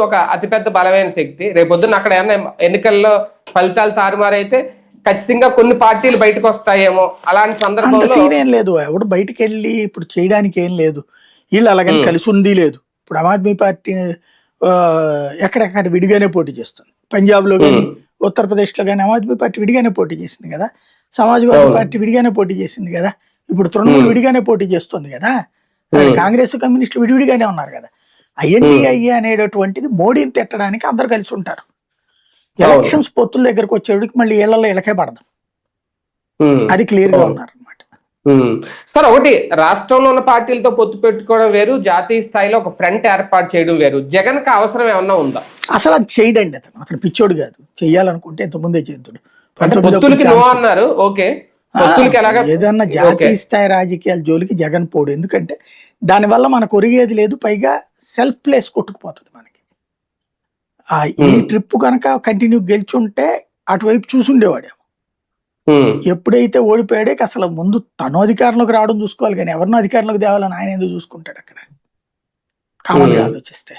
ఒక అతిపెద్ద బలమైన శక్తి. రేపొద్దున అక్కడ ఏమన్నా ఎన్నికల్లో ఫలితాలు తారుమారైతే ఖచ్చితంగా కొన్ని పార్టీలు బయటకు వస్తాయేమో. అలాంటి సందర్భంలో సీన్ ఏం లేదు, ఎవడు బయటకు వెళ్ళి ఇప్పుడు చేయడానికి ఏం లేదు. వీళ్ళు అలాగని కలిసి ఉంది లేదు. ఇప్పుడు ఆమ్ ఆద్మీ పార్టీ ఎక్కడెక్కడ విడిగానే పోటీ చేస్తుంది. పంజాబ్ లో కానీ ఉత్తరప్రదేశ్ లో కానీ ఆమ్ ఆద్మీ పార్టీ విడిగానే పోటీ చేసింది కదా. సమాజ్వాదీ పార్టీ విడిగానే పోటీ చేసింది కదా. ఇప్పుడు తృణమూల్ విడిగానే పోటీ చేస్తుంది కదా. కాంగ్రెస్ కమ్యూనిస్టులు విడివిడిగానే ఉన్నారు కదా. ఐఎన్డిఐ అనేటటువంటిది మోడీని తిట్టడానికి అందరు కలిసి ఉంటారు. ఎలక్షన్స్ పొత్తుల దగ్గరకు వచ్చేవాడికి మళ్ళీ ఏళ్లలో ఇలకే పడదు. అది క్లియర్ గా ఉన్నారు అనమాట. సార్, ఒకటి రాష్ట్రంలో ఉన్న పార్టీలతో పొత్తు పెట్టుకోవడం వేరు, జాతీయ స్థాయిలో ఒక ఫ్రంట్ ఏర్పాటు చేయడం వేరు. జగన్ కి అవసరం ఏమన్నా ఉందా? అసలు అది చేయడండి. అతను పిచ్చోడు కాదు. చెయ్యాలనుకుంటే ఇంతకుముందే చేద్దుడు. అన్నారు. ఓకే, ఏదన్నా జాతీయ స్థాయి రాజకీయాల జోలికి జగన్ పోడు. ఎందుకంటే దానివల్ల మనకు ఒరిగేది లేదు. పైగా సెల్ఫ్ ప్లేస్ కొట్టుకుపోతుంది మనకి. ఈ ట్రిప్ కనుక కంటిన్యూ గెలిచుంటే అటువైపు చూసుండేవాడేమో. ఎప్పుడైతే ఓడిపోయాడే అసలు ముందు తను అధికారంలోకి రావడం చూసుకోవాలి, కానీ ఎవరినో అధికారంలోకి తేవాలని ఆయన ఎందుకు చూసుకుంటాడు అక్కడ. కామన్ గా ఆలోచిస్తే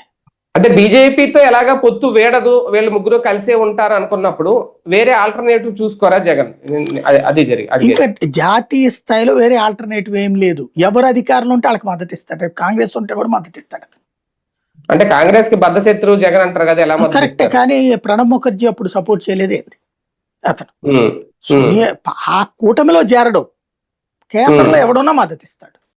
అంటే బీజేపీతో ఎలాగా పొత్తు వేడదు, వీళ్ళు ముగ్గురు కలిసే ఉంటారు అనుకున్నప్పుడు వేరే ఆల్టర్నేటివ్ చూసుకోరా జగన్? అది ఇంకా జాతీయ స్థాయిలో వేరే ఆల్టర్నేటివ్ ఏం లేదు. ఎవరు అధికారంలో ఉంటే వాళ్ళకి మద్దతు ఇస్తాడు. కాంగ్రెస్ ఉంటే కూడా మద్దతు ఇస్తాడు. అంటే కాంగ్రెస్ కి బద్ధశత్రువు జగన్ అంటారు కదా, ఎలా? కరెక్టే, కానీ ప్రణబ్ ముఖర్జీ అప్పుడు సపోర్ట్ చేయలేదేంటి అతను. ఆ కూటమిలో చేరడు, కేంద్రంలో ఎవడున్నా మద్దతు ఇస్తాడు.